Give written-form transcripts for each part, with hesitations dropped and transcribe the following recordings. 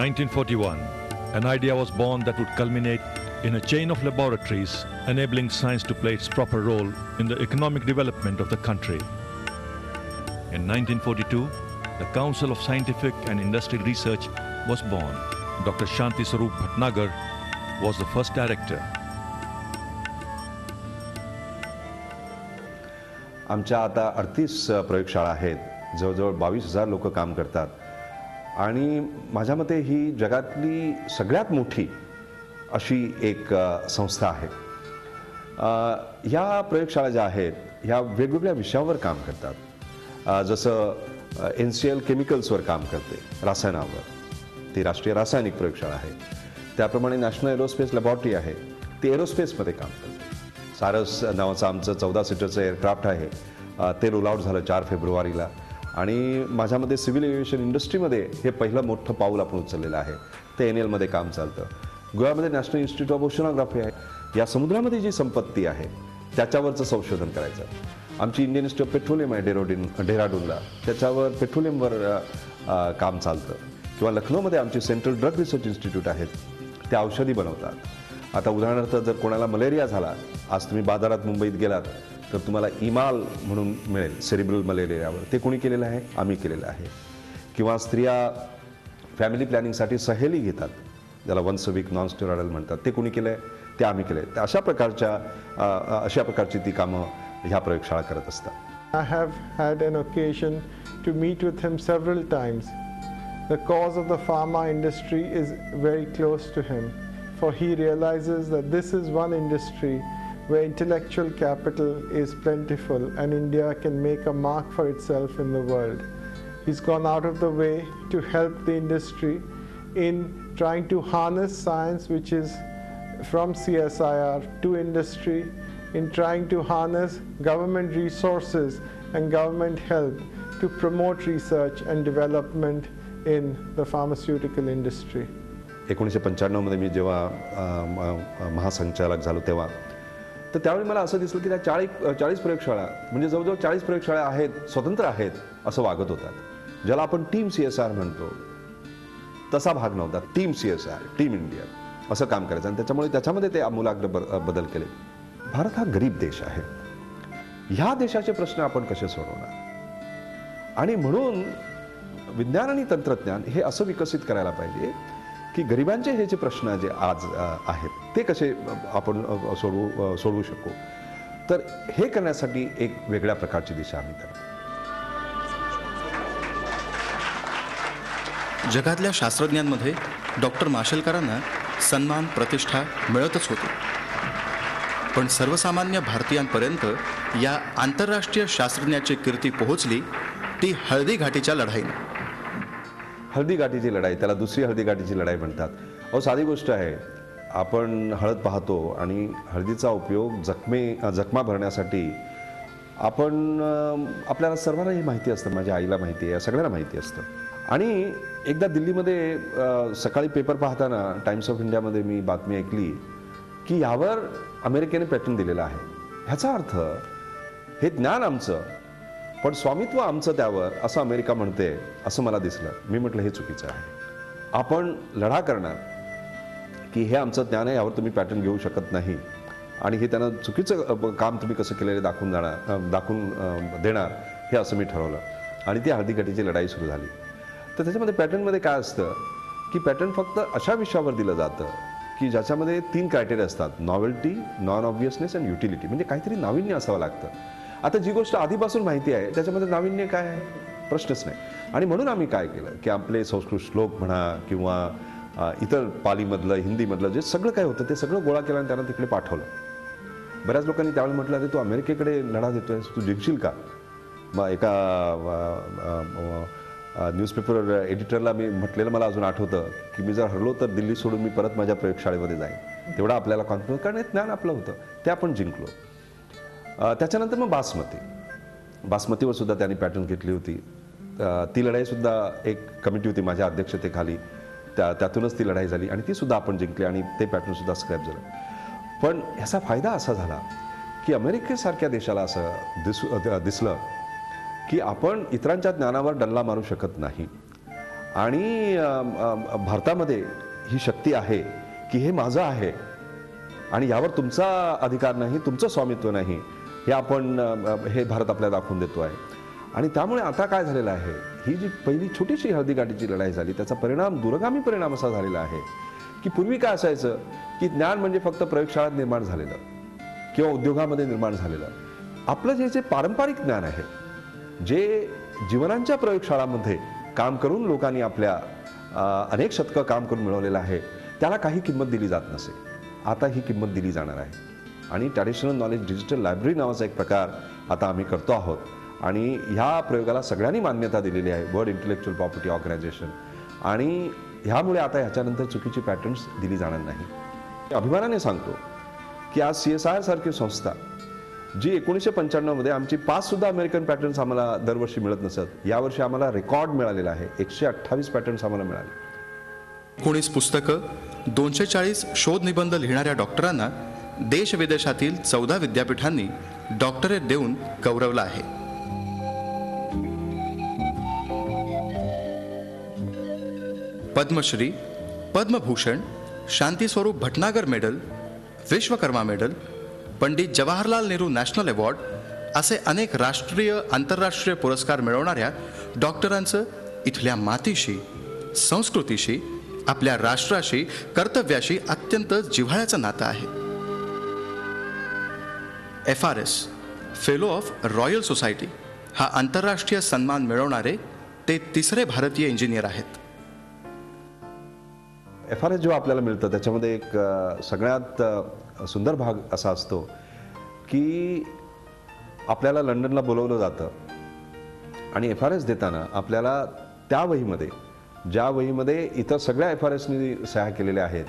1941, an idea was born that would culminate in a chain of laboratories enabling science to play its proper role in the economic development of the country. In 1942, the Council of Scientific and Industrial Research was born. Dr. Shanti Swarup Bhatnagar was the first director. आमच्या आता 38 प्रयोगशाळा आहेत, जवळजवळ 22,000 लोक काम करतात आणि माझ्या मते ही जगातली सगळ्यात मोठी अशी एक संस्था आहे. ह्या प्रयोगशाळा ज्या आहेत ह्या वेगवेगळ्या विषयावर काम करतात. जसं NCL केमिकल्सवर काम करते, रसायनावर, ती राष्ट्रीय रासायनिक प्रयोगशाळा आहे. त्याप्रमाणे नॅशनल एरोस्पेस लॅबॉरेटरी आहे, ती एरोस्पेसमध्ये काम करते. सारस नावाचं आमचं 14 सीटरचं एअरक्राफ्ट आहे, ते रोल आउट झालं 4 फेब्रुवारीला. आणि माझ्यामध्ये सिव्हिल एव्हिएशन इंडस्ट्रीमध्ये हे पहिलं मोठं पाऊल आपण उचललेलं आहे. ते NL मध्ये काम चालतं. गोव्यामध्ये नॅशनल इन्स्टिट्यूट ऑफ ओशनोग्राफी आहे. या समुद्रामध्ये जी संपत्ती आहे त्याच्यावरचं संशोधन करायचं. आमची इंडियन इन्स्टिट्यूट ऑफ पेट्रोलियम आहे डेहराडूनला, त्याच्यावर पेट्रोलियमवर काम चालतं. किंवा लखनौमध्ये आमची सेंट्रल ड्रग रिसर्च इन्स्टिट्यूट आहेत, ते औषधी बनवतात. आता उदाहरणार्थ जर कोणाला मलेरिया झाला, आज तुम्ही बाजारात मुंबईत गेलात तर तुम्हाला इमाल म्हणून मिळेल सेरिब्रल मलेरियावर, ते कोणी केलेलं आहे? आम्ही केलेलं आहे. किंवा स्त्रिया फॅमिली प्लॅनिंगसाठी सहेली घेतात, ज्याला once a week non steroidal म्हणतात, ते कोणी केलं आहे? ते आम्ही केलं आहे. अशा प्रकारची ती कामं ह्या प्रयोगशाळा करत असतात. I have had an occasion to meet with him several times. The cause of the pharma industry is very close to him, for he realizes that this is one industry where intellectual capital is plentiful and India can make a mark for itself in the world. He's gone out of the way to help the industry in trying to harness science which is from CSIR to industry, in trying to harness government resources and government help to promote research and development in the pharmaceutical industry. 1995 मध्ये मी जेव्हा महासंचालक झालो तेव्हा तर त्यावेळी मला असं दिसलं की त्या 40 प्रयोगशाळा म्हणजे जवळजवळ 40 प्रयोगशाळा आहेत, स्वतंत्र आहेत असं वागत होतात. ज्याला आपण टीम CSR म्हणतो तसा भाग नव्हता. टीम CSR, टीम इंडिया असं काम करायचं आणि त्याच्यामध्ये ते आमूलाग्र बदल केले. भारत हा गरीब देश आहे. ह्या देशाचे प्रश्न आपण कसे सोडवणार? आणि म्हणून विज्ञान आणि तंत्रज्ञान हे असं विकसित करायला पाहिजे की गरिबांचे हे जे प्रश्न जे आज आहेत ते कसे आपण सोडवू शकू. तर हे करण्यासाठी एक वेगळ्या प्रकारची दिशा आम्ही करतो. जगातल्या शास्त्रज्ञांमध्ये डॉक्टर माशेलकरांना सन्मान प्रतिष्ठा मिळतच होती, पण सर्वसामान्य भारतीयांपर्यंत या आंतरराष्ट्रीय शास्त्रज्ञाची कीर्ती पोहोचली ती हळदी घाटीच्या लढाईने. हळदी घाटीची लढाई, त्याला दुसरी हळदी घाटीची लढाई म्हणतात. साधी गोष्ट आहे. आपण हळद पाहतो आणि हळदीचा उपयोग जखमा भरण्यासाठी आपल्याला सर्वांना ही माहिती असतं. माझ्या आईला माहिती आहे, सगळ्यांना माहिती असतं. आणि एकदा दिल्लीमध्ये सकाळी पेपर पाहताना टाइम्स ऑफ इंडियामध्ये मी बातमी ऐकली की यावर अमेरिकेने पॅटर्न दिलेलं आहे. ह्याचा अर्थ हे ज्ञान आमचं पण स्वामित्व आमचं त्यावर असं अमेरिका म्हणते असं मला दिसलं. मी म्हटलं हे चुकीचं आहे. आपण लढा करणार की हे आमचं ज्ञान आहे, यावर तुम्ही पॅटर्न घेऊ शकत नाही आणि हे त्यांना चुकीचं काम तुम्ही कसं केलेलं दाखवून देणार हे असं मी ठरवलं आणि ती हळदी घाटीची लढाई सुरू झाली. तर त्याच्यामध्ये पॅटर्नमध्ये काय असतं की पॅटर्न फक्त अशा विषयावर दिलं जातं की ज्याच्यामध्ये 3 क्रायटेरिया असतात: नॉवेल्टी, नॉन ऑब्वियसनेस आणि युटिलिटी. म्हणजे काहीतरी नाविन्य असावं लागतं. आता जी गोष्ट आधीपासून माहिती आहे त्याच्यामध्ये नाविन्य काय आहे? प्रश्नच नाही. आणि म्हणून आम्ही काय केलं की आपले संस्कृत श्लोक म्हणा किंवा इतर पालीमधलं, हिंदीमधलं जे सगळं काय होतं ते सगळं गोळा केलं आणि त्यांना तिकडे पाठवलं. बऱ्याच लोकांनी त्यावेळी म्हटलं, अरे तू अमेरिकेकडे लढा देतोयस, तू जिंकशील का? मग एका न्यूजपेपर एडिटरला मी म्हटलेलं मला अजून आठवतं की मी जर हरलो तर दिल्ली सोडून मी परत माझ्या प्रयोगशाळेमध्ये जाईन. तेवढा आपल्याला कॉन्फिडन्स, कारण हे ज्ञान आपलं होतं, ते आपण जिंकलो. त्याच्यानंतर मग बासमतीवर सुद्धा त्यांनी पॅटर्न घेतली होती. ती लढाईसुद्धा एक कमिटी होती माझ्या अध्यक्षतेखाली, त्यातूनच ती लढाई झाली आणि ती सुद्धा आपण जिंकली आणि ते पॅटर्नसुद्धा स्क्रॅप झालं. पण ह्याचा फायदा असा झाला की अमेरिकेसारख्या देशाला असं दिसलं की आपण इतरांच्या ज्ञानावर डल्ला मारू शकत नाही आणि भारतामध्ये ही शक्ती आहे की हे माझं आहे आणि यावर तुमचा अधिकार नाही, तुमचं स्वामित्व नाही, हे आपण हे भारत आपल्याला दाखवून देतो आहे. आणि त्यामुळे आता काय झालेलं आहे, ही जी पहिली छोटीशी हळदीगाठीची लढाई झाली त्याचा परिणाम, दूरगामी परिणाम असा झालेला आहे की पूर्वी काय असायचं की ज्ञान म्हणजे फक्त प्रयोगशाळेत निर्माण झालेलं किंवा उद्योगामध्ये निर्माण झालेलं. आपलं जे पारंपरिक ज्ञान आहे, जे जीवनांच्या प्रयोगशाळांमध्ये काम करून लोकांनी आपल्या अनेक शतकं काम करून मिळवलेलं आहे, त्याला काही किंमत दिली जात नसे. आता ही किंमत दिली जाणार आहे. आणि ट्रॅडिशनल नॉलेज डिजिटल लायब्ररी नावाचा एक प्रकार आता आम्ही करतो आहोत आणि ह्या प्रयोगाला सगळ्यांनी मान्यता दिलेली आहे, वर्ल्ड इंटेलेक्च्युअल प्रॉपर्टी ऑर्गनायझेशन. आणि ह्यामुळे आता ह्याच्यानंतर चुकीची पॅटर्न्स दिली जाणार नाही. अभिमानाने सांगतो की आज CSIR सारखी संस्था जी 1995 मध्ये आमची 5 सुद्धा अमेरिकन पॅटर्न्स आम्हाला दरवर्षी मिळत नसत, यावर्षी आम्हाला रेकॉर्ड मिळालेला आहे. 128 पॅटर्न्स आम्हाला मिळाले. 19 पुस्तकं, 240 शोध निबंध लिहिणाऱ्या डॉक्टरांना देश विदेशातील 14 विद्यापीठांनी डॉक्टरेट देऊन गौरवलं आहे. Padma Shri, Padma Bhushan, Shanti Swarup Bhatnagar medal, Vishwakarma medal, Pandit Jawaharlal Nehru national award असे अनेक राष्ट्रीय आंतरराष्ट्रीय पुरस्कार मिळवणाऱ्या डॉक्टरांचं इथल्या मातीशी, संस्कृतीशी, आपल्या राष्ट्राशी, कर्तव्याशी अत्यंत जिव्हाळ्याचं नातं आहे. FRS fellow of royal society हा आंतरराष्ट्रीय सन्मान मिळवणारे ते तिसरे भारतीय इंजिनियर आहेत. FRS जेव्हा आपल्याला मिळतं त्याच्यामध्ये एक सगळ्यात सुंदर भाग असा असतो की आपल्याला लंडनला बोलवलं जातं आणि FRS देताना आपल्याला त्या वहीमध्ये, ज्या वहीमध्ये इतर सगळ्या FRSनी सह्या केलेल्या आहेत,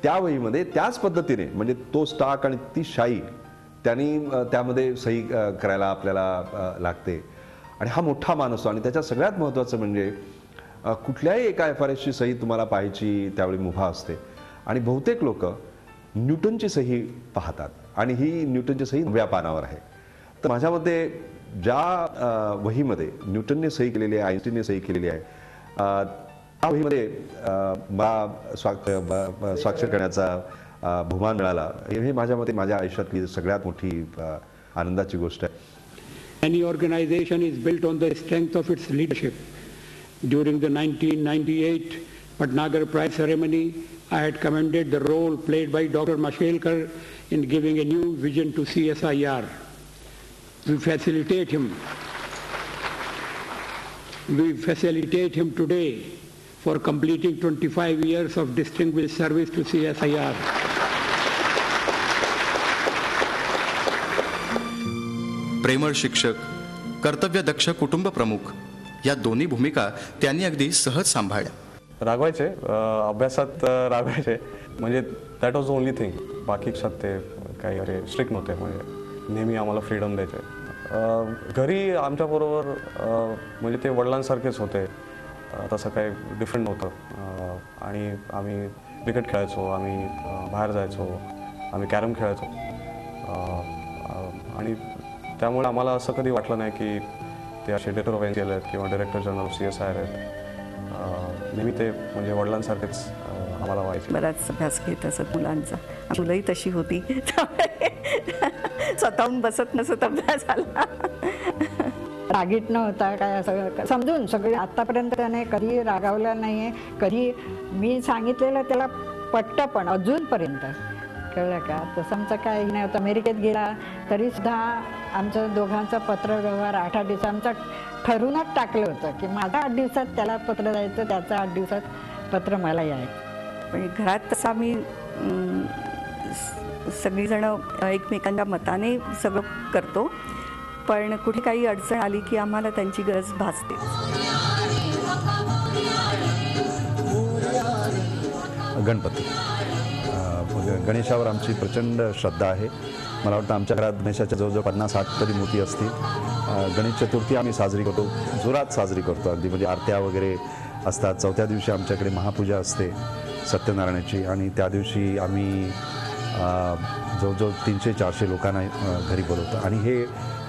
त्या वहीमध्ये त्याच पद्धतीने म्हणजे तो स्टाक आणि ती शाई त्यांनी त्यामध्ये सही करायला आपल्याला लागते. आणि हा मोठा मान असतो. आणि त्याच्यात सगळ्यात महत्त्वाचं म्हणजे कुठल्याही एका FRSची सही तुम्हाला पाहायची त्यावेळी मुभा असते. आणि बहुतेक लोक न्यूटनची सही पाहतात आणि ही न्यूटनची सही 9व्या पानावर आहे. तर माझ्या मते ज्या वहीमध्ये न्यूटनने सही केलेली आहे, आईन्स्टीनने सही केलेली आहे, त्या वहीमध्ये मला स्वाक्षर करण्याचा बहुमान मिळाला, हे माझ्या मते माझ्या आयुष्यातली सगळ्यात मोठी आनंदाची गोष्ट आहे. Any organization is built on the strength of its leadership. During the 1998 Bhatnagar Prize ceremony, I had commended the role played by Dr. Mashelkar in giving a new vision to CSIR. We facilitate him today for completing 25 years of distinguished service to CSIR. प्रेमळ शिक्षक, कर्तव्यदक्ष कुटुंब प्रमुख या दोन्ही भूमिका त्यांनी अगदी सहज सांभाळल्या. रागवायचे, अभ्यासात रागवायचे, म्हणजे that was the only thing. बाकी ते काही अरे स्ट्रिक्ट नव्हते, म्हणजे नेहमी आम्हाला फ्रीडम द्यायचे. घरी आमच्याबरोबर म्हणजे ते वडिलांसारखेच होते, तसं काही डिफरंट नव्हतं. आणि आम्ही क्रिकेट खेळायचो, आम्ही बाहेर जायचो, आम्ही कॅरम खेळायचो. आणि त्यामुळे आम्हाला असं कधी वाटलं नाही की ते असे एडिटर ऑफ NCL आहेत किंवा डायरेक्टर जनरल ऑफ CSIR आहेत. नेहमी ते म्हणजे वडिलांसारखेच आम्हाला व्हायचे. बराच अभ्यास घेत असत मुलांचा. मुलंही तशी होती, स्वतःहून बसत नसत अभ्यासाला. रागीट नव्हता काय, असं समजून सगळे. आत्तापर्यंत त्याने कधी रागावलं नाही आहे, कधी मी सांगितलेलं त्याला पटतं, पण अजूनपर्यंत कळलं का तसं आमचं काही नाही होतं. अमेरिकेत गेला तरीसुद्धा आमचं दोघांचं पत्रव्यवहार 8 दिवसात आमचं ठरूनच टाकलं होतं की माझा 8 दिवसात त्याला पत्र जायचं, त्याचं 8 दिवसात पत्र मला यायचं. पण घरात तसं आम्ही सगळीजणं एकमेकांच्या मताने सगळं करतो, पण कुठे काही अडचण आली की आम्हाला त्यांची गरज भासते. गणपती, गणेशावर आमची प्रचंड श्रद्धा आहे. मला वाटतं आमच्या घरात गणेशाच्या जवळजवळ 50-60 तरी मूर्ती असतील. गणेश चतुर्थी आम्ही साजरी करतो, जोरात साजरी करतो अगदी, म्हणजे आरत्या वगैरे असतात. 4थ्या दिवशी आमच्याकडे महापूजा असते सत्यनारायणाची, आणि त्या दिवशी आम्ही जवळजवळ 300-400 लोकांना घरी बोलवतो. आणि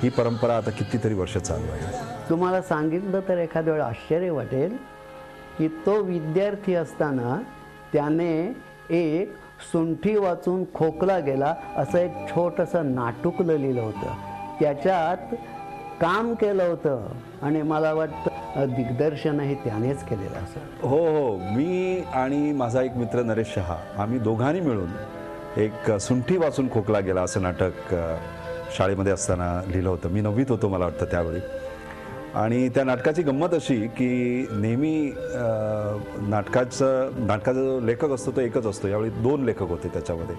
ही परंपरा आता कितीतरी वर्ष चालू आहे. तुम्हाला सांगितलं तर एखाद्या वेळा आश्चर्य वाटेल की तो विद्यार्थी असताना त्याने एक सुंठी वाचून खोकला गेला असं एक छोटंसं नाटुकलं लिहिलं होतं. त्याच्यात काम केलं होतं आणि मला वाटतं दिग्दर्शनही त्यानेच केलेलं असं. हो हो, मी आणि माझा एक मित्र नरेश शहा आम्ही दोघांनी मिळून एक सुंठी वाचून खोकला गेला असं नाटक शाळेमध्ये असताना लिहिलं होतं. मी 9वीत होतो मला वाटतं त्यावेळी. आणि त्या नाटकाची गंमत अशी की नेहमी नाटकाचा जो लेखक असतो तो एकच असतो. यावेळी 2 लेखक होते त्याच्यामध्ये,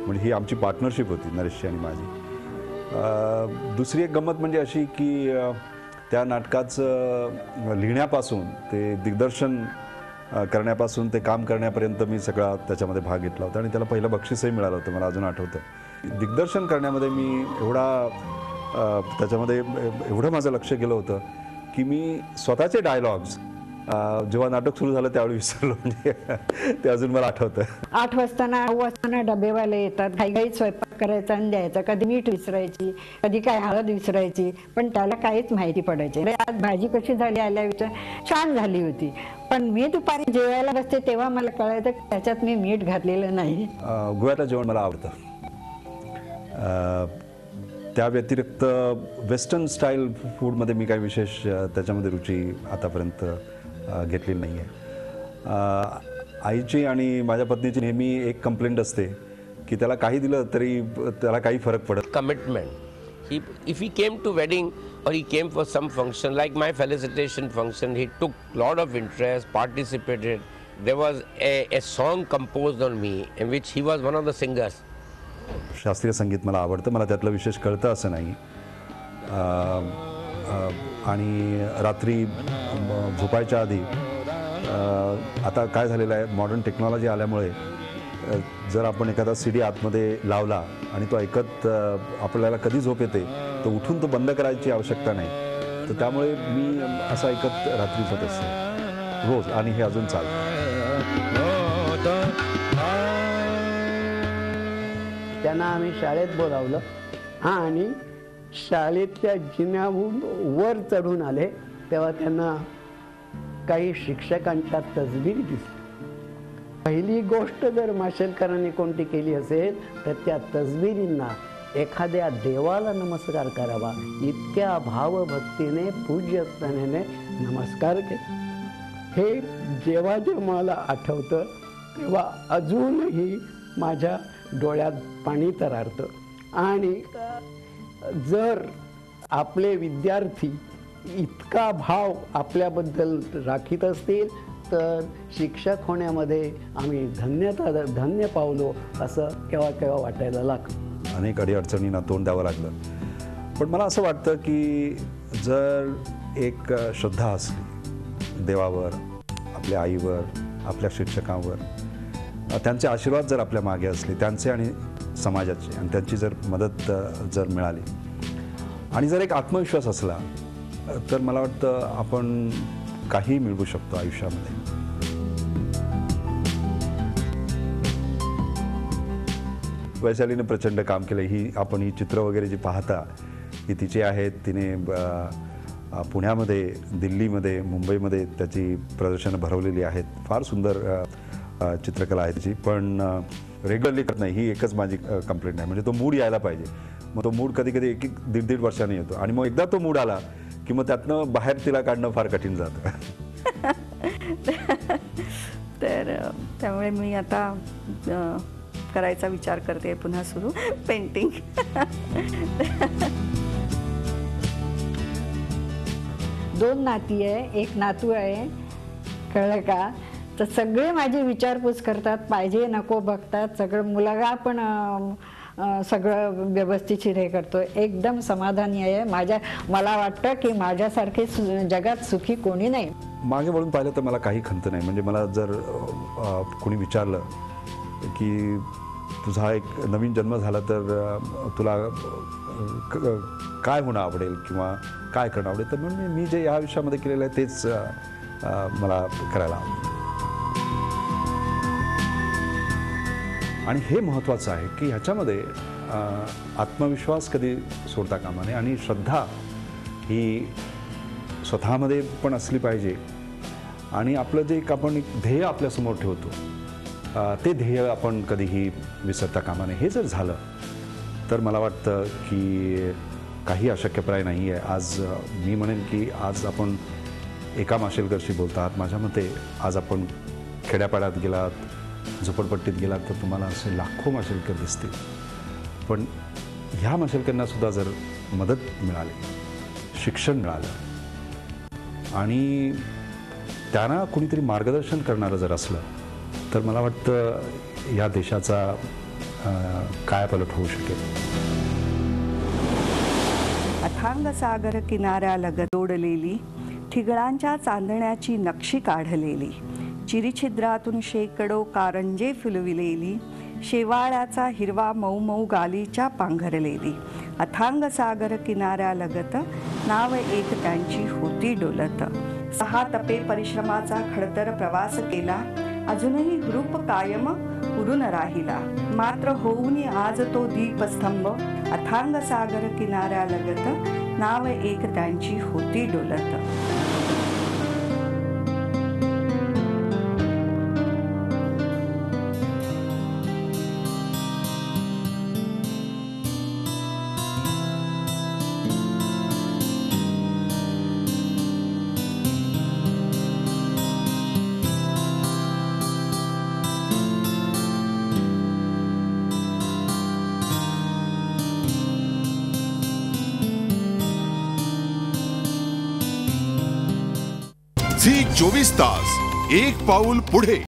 म्हणजे ही आमची पार्टनरशिप होती नरेशची आणि माझी. दुसरी एक गंमत म्हणजे अशी की त्या नाटकाचं लिहिण्यापासून ते दिग्दर्शन करण्यापासून ते काम करण्यापर्यंत मी सगळा त्याच्यामध्ये भाग घेतला होता आणि त्याला पहिलं बक्षीसही मिळालं होतं, मला अजून आठवतं. दिग्दर्शन करण्यामध्ये मी त्याच्यामध्ये एवढं माझं लक्ष गेलं होतं की मी स्वतःचे डायलॉग्स जेव्हा नाटक सुरू झालं त्यावेळी विसरलो. म्हणजे ते अजून मला आठवतं. 8 वाजता 9 वाजता डबेवाले येतात, घाईघाई स्वयंपाक करायचा आणि द्यायचा. कधी मीठ विसरायची, कधी काय हळद विसरायची, पण त्याला काहीच माहिती पडायची. आज भाजी कशी झाली आल्या विचार, छान झाली होती. पण मी दुपारी जेवायला बसते तेव्हा मला कळायचं त्याच्यात मी मीठ घातलेलं नाही. गोव्यातलं जेवण मला आवडतं. त्या व्यतिरिक्त वेस्टर्न स्टाईल फूडमध्ये मी काही विशेष त्याच्यामध्ये रुची आतापर्यंत घेतलेली नाही आहे. आईची आणि माझ्या पत्नीची नेहमी एक कंप्लेंट असते की त्याला काही दिलं तरी त्याला काही फरक पडत. Commitment. If he came to wedding or he came for some function like my felicitation function, he took lot of interest, participated. There was a song composed on me in which he was one of the singers. शास्त्रीय संगीत मला आवडतं, मला त्यातलं विशेष कळतं असं नाही. आणि रात्री झोपायच्या आधी आता काय झालेलं आहे, मॉडर्न टेक्नॉलॉजी आल्यामुळे जर आपण एखादा CD आतमध्ये लावला आणि तो ऐकत आपल्याला कधी झोप येते तर उठून तो बंद करायची आवश्यकता नाही. तर त्यामुळे मी असं ऐकत रात्री झोपत असते रोज आणि हे अजून चालतं. त्यांना आम्ही शाळेत बोलावलं आणि शाळेतल्या जिन्याहून वर चढून आले तेव्हा त्यांना काही शिक्षकांच्या तसबिरी दिसल्या. पहिली गोष्ट जर माशेलकरांनी कोणती केली असेल तर त्या तसबिरींना एखाद्या देवाला नमस्कार करावा इतक्या भावभक्तीने पूज्यपणाने नमस्कार केला. हे जेव्हा जेव्हा मला आठवतं तेव्हा अजूनही माझ्या डोळ्यात पाणी तरारतं. आणि जर आपले विद्यार्थी इतका भाव आपल्याबद्दल राखीत असतील तर शिक्षक होण्यामध्ये आम्ही धन्य पावलो असं केव्हा केव्हा वाटायला लागतं. अनेक अडीअडचणींना तोंड द्यावं लागलं. पण मला असं वाटतं की जर एक श्रद्धा असली देवावर, आपल्या आईवर, आपल्या शिक्षकांवर, त्यांचे आशीर्वाद जर आपल्या मागे असले त्यांचे आणि समाजाचे, आणि त्यांची जर मदत जर मिळाली आणि जर एक आत्मविश्वास असला तर मला वाटतं आपण काही मिळवू शकतो आयुष्यामध्ये. वैशालीने प्रचंड काम केलं. आपण ही चित्र वगैरे जी पाहता ही तिची आहेत. तिने पुण्यामध्ये, दिल्लीमध्ये, मुंबईमध्ये त्याची प्रदर्शनं भरवलेली आहेत. फार सुंदर चित्रकला आहे तिची. पण रेग्युलरली करत नाही, ही एकच माझी कंप्लेंट आहे. म्हणजे तो मूड यायला पाहिजे. मग तो मूड कधी कधी 1-1.5 वर्षांनी येतो आणि मग एकदा तो मूड आला की मग त्यातनं बाहेर तिला काढणं फार कठीण जातं. तर त्यामुळे मी आता करायचा विचार करते पुन्हा सुरू पेंटिंग. दोन नाती आहे, एक नातू आहे, कळलं का. तर सगळे माझी विचारपूस करतात, पाहिजे नको बघतात. सगळं मुलगा पण सगळं व्यवस्थितशीर हे करतो. एकदम समाधानी आहे. मला वाटतं की माझ्यासारखे जगात सुखी कोणी नाही. मागे वळून पाहिलं तर मला काही खंत नाही. म्हणजे मला जर कोणी विचारलं की तुझा एक नवीन जन्म झाला तर तुला काय होणं आवडेल किंवा काय करणं आवडेल, तर म्हणजे मी जे या आयुष्यामध्ये केलेलं आहे तेच मला करायला आवडेल. आणि हे महत्त्वाचं आहे की ह्याच्यामध्ये आत्मविश्वास कधी सोडता कामा नये आणि श्रद्धा ही स्वतःमध्ये पण असली पाहिजे आणि आपलं जे एक आपण एक ध्येय आपल्यासमोर ठेवतो ते ध्येय आपण कधीही विसरता कामा नये. हे जर झालं तर मला वाटतं की काही अशक्यप्राय नाही आहे. आज मी म्हणेन की आज आपण एका माशेलकरशी बोलतात. माझ्या मते आज आपण खेड्यापाड्यात गेलात, झोपडपट्टीत गेलात तर तुम्हाला असे लाखो माशेलकर दिसतील. पण ह्या माशेलकरांना सुद्धा जर मदत मिळाली, शिक्षण मिळालं आणि त्यांना कुणीतरी मार्गदर्शन करणारं जर असलं तर मला वाटतं या देशाचा कायापालट होऊ शकेल. अथांग सागर किनाऱ्यालगत जोडलेली, ठिगळांच्या चांदण्याची नक्षी काढलेली, चिरीछिद्रातून शेकडो कारंजे फुलविलेली, शेवाळ्याचा हिरवा मऊ मऊ गालीच्या पांघरलेली, अथांग सागर किनाऱ्यालगत नाव एक त्यांची होती डोलत. 6 तपे परिश्रमाचा खडतर प्रवास केला, अजूनही हुरूप कायम उरून राहिला. मात्र होऊनी आज तो दीपस्तंभ, अथांग सागर किनाऱ्यालगत नाव एक त्यांची होती डोलत. झी 24 तास, एक पाऊल पुढे.